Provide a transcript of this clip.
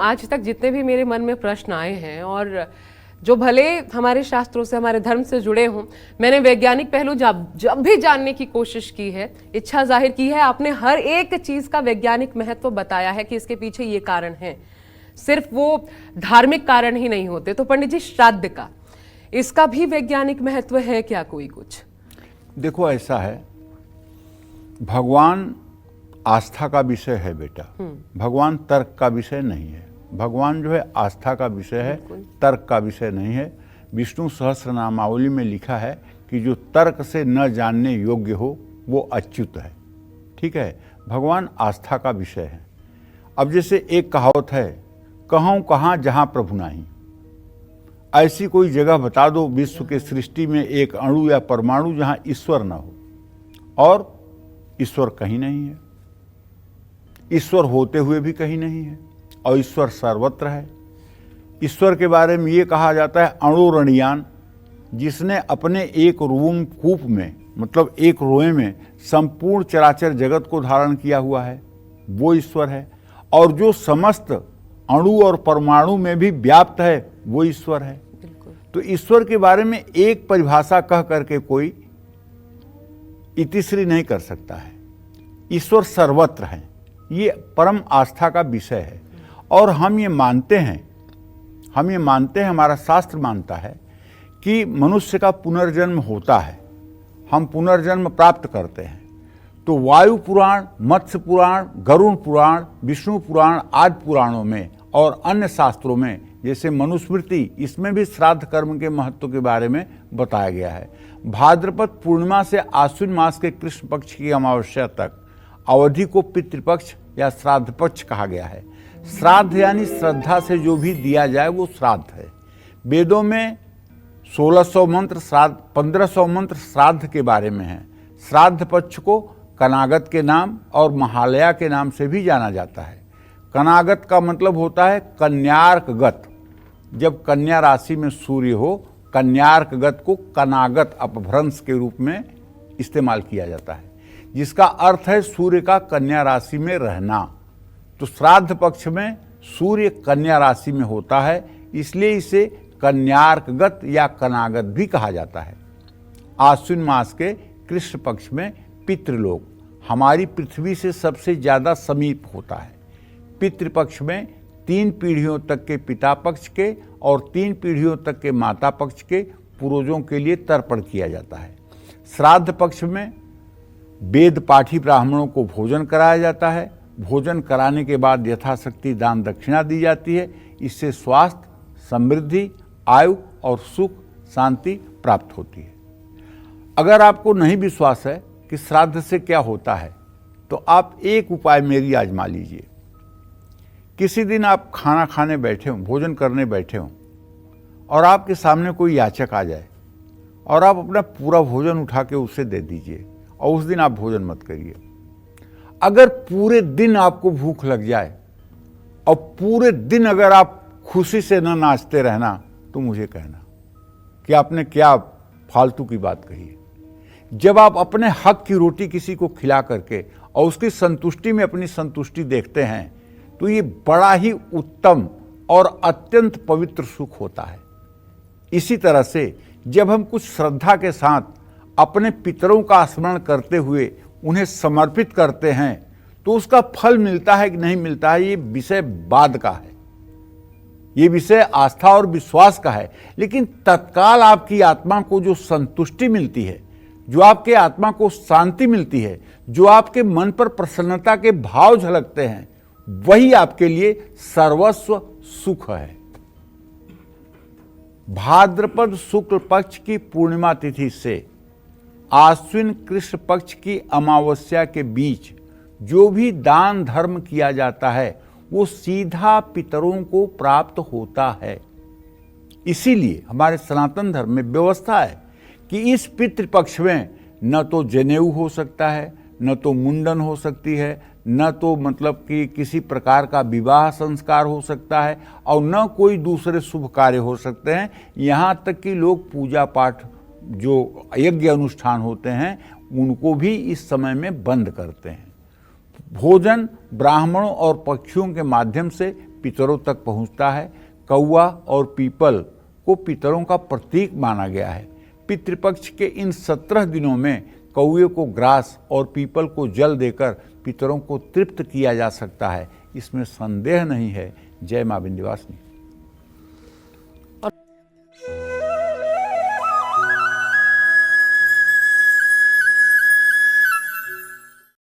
आज तक जितने भी मेरे मन में प्रश्न आए हैं और जो भले हमारे शास्त्रों से हमारे धर्म से जुड़े हों, मैंने वैज्ञानिक पहलू जब भी जानने की कोशिश की है, इच्छा जाहिर की है, आपने हर एक चीज का वैज्ञानिक महत्व बताया है कि इसके पीछे ये कारण है। सिर्फ वो धार्मिक कारण ही नहीं होते। तो पंडित जी, श्राद्ध का इसका भी वैज्ञानिक महत्व है क्या कोई कुछ? देखो, ऐसा है, भगवान आस्था का विषय है बेटा, भगवान तर्क का विषय नहीं है। भगवान जो है आस्था का विषय है, तर्क का विषय नहीं है। विष्णु सहस्रनामावली में लिखा है कि जो तर्क से न जानने योग्य हो वो अच्युत है। ठीक है, भगवान आस्था का विषय है। अब जैसे एक कहावत है, कहूँ कहाँ जहाँ प्रभु नाही। ऐसी कोई जगह बता दो विश्व के सृष्टि में एक अणु या परमाणु जहाँ ईश्वर न हो, और ईश्वर कहीं नहीं है। ईश्वर होते हुए भी कहीं नहीं है, और ईश्वर सर्वत्र है। ईश्वर के बारे में ये कहा जाता है अणुरणियान, जिसने अपने एक रूम कूप में, मतलब एक रोए में संपूर्ण चराचर जगत को धारण किया हुआ है, वो ईश्वर है। और जो समस्त अणु और परमाणु में भी व्याप्त है, वो ईश्वर है। तो ईश्वर के बारे में एक परिभाषा कह करके कोई इतिश्री नहीं कर सकता है। ईश्वर सर्वत्र है, ये परम आस्था का विषय है। और हम ये मानते हैं, हमारा शास्त्र मानता है कि मनुष्य का पुनर्जन्म होता है, हम पुनर्जन्म प्राप्त करते हैं। तो वायु पुराण, मत्स्य पुराण, गरुड़ पुराण, विष्णु पुराण आदि पुराणों में और अन्य शास्त्रों में, जैसे मनुस्मृति, इसमें भी श्राद्ध कर्म के महत्व के बारे में बताया गया है। भाद्रपद पूर्णिमा से आश्विन मास के कृष्ण पक्ष की अमावस्या तक अवधि को पितृपक्ष या श्राद्ध पक्ष कहा गया है। श्राद्ध यानी श्रद्धा से जो भी दिया जाए वो श्राद्ध है। वेदों में 1600 मंत्र श्राद्ध, 1500 मंत्र श्राद्ध के बारे में है। श्राद्ध पक्ष को कनागत के नाम और महालया के नाम से भी जाना जाता है। कनागत का मतलब होता है कन्यार्कगत। जब कन्या राशि में सूर्य हो, कन्यार्कगत को कनागत अपभ्रंश के रूप में इस्तेमाल किया जाता है, जिसका अर्थ है सूर्य का कन्या राशि में रहना। तो श्राद्ध पक्ष में सूर्य कन्या राशि में होता है, इसलिए इसे कन्यार्कगत या कनागत भी कहा जाता है। आश्विन मास के कृष्ण पक्ष में पितृलोक हमारी पृथ्वी से सबसे ज़्यादा समीप होता है। पितृपक्ष में 3 पीढ़ियों तक के पिता पक्ष के और 3 पीढ़ियों तक के माता पक्ष के पूर्वजों के लिए तर्पण किया जाता है। श्राद्ध पक्ष में वेद पाठी ब्राह्मणों को भोजन कराया जाता है। भोजन कराने के बाद यथाशक्ति दान दक्षिणा दी जाती है। इससे स्वास्थ्य, समृद्धि, आयु और सुख शांति प्राप्त होती है। अगर आपको नहीं विश्वास है कि श्राद्ध से क्या होता है, तो आप एक उपाय मेरी आजमा लीजिए। किसी दिन आप खाना खाने बैठे हों, भोजन करने बैठे हों, और आपके सामने कोई याचक आ जाए और आप अपना पूरा भोजन उठा के उसे दे दीजिए, और उस दिन आप भोजन मत करिए। अगर पूरे दिन आपको भूख लग जाए और पूरे दिन अगर आप खुशी से न नाचते रहना, तो मुझे कहना कि आपने क्या फालतू की बात कही है। जब आप अपने हक की रोटी किसी को खिला करके और उसकी संतुष्टि में अपनी संतुष्टि देखते हैं, तो ये बड़ा ही उत्तम और अत्यंत पवित्र सुख होता है। इसी तरह से जब हम कुछ श्रद्धा के साथ अपने पितरों का स्मरण करते हुए उन्हें समर्पित करते हैं, तो उसका फल मिलता है कि नहीं मिलता है, ये विषय बाद का है, ये विषय आस्था और विश्वास का है। लेकिन तत्काल आपकी आत्मा को जो संतुष्टि मिलती है, जो आपके आत्मा को शांति मिलती है, जो आपके मन पर प्रसन्नता के भाव झलकते हैं, वही आपके लिए सर्वस्व सुख है। भाद्रपद शुक्ल पक्ष की पूर्णिमा तिथि से आश्विन कृष्ण पक्ष की अमावस्या के बीच जो भी दान धर्म किया जाता है, वो सीधा पितरों को प्राप्त होता है। इसीलिए हमारे सनातन धर्म में व्यवस्था है कि इस पितृपक्ष में न तो जनेऊ हो सकता है, न तो मुंडन हो सकती है, न तो मतलब कि किसी प्रकार का विवाह संस्कार हो सकता है, और न कोई दूसरे शुभ कार्य हो सकते हैं। यहाँ तक कि लोग पूजा पाठ, जो यज्ञ अनुष्ठान होते हैं, उनको भी इस समय में बंद करते हैं। भोजन ब्राह्मणों और पक्षियों के माध्यम से पितरों तक पहुंचता है। कौवा और पीपल को पितरों का प्रतीक माना गया है। पितृपक्ष के इन 17 दिनों में कौवे को ग्रास और पीपल को जल देकर पितरों को तृप्त किया जा सकता है, इसमें संदेह नहीं है। जय मां विंध्यवासिनी।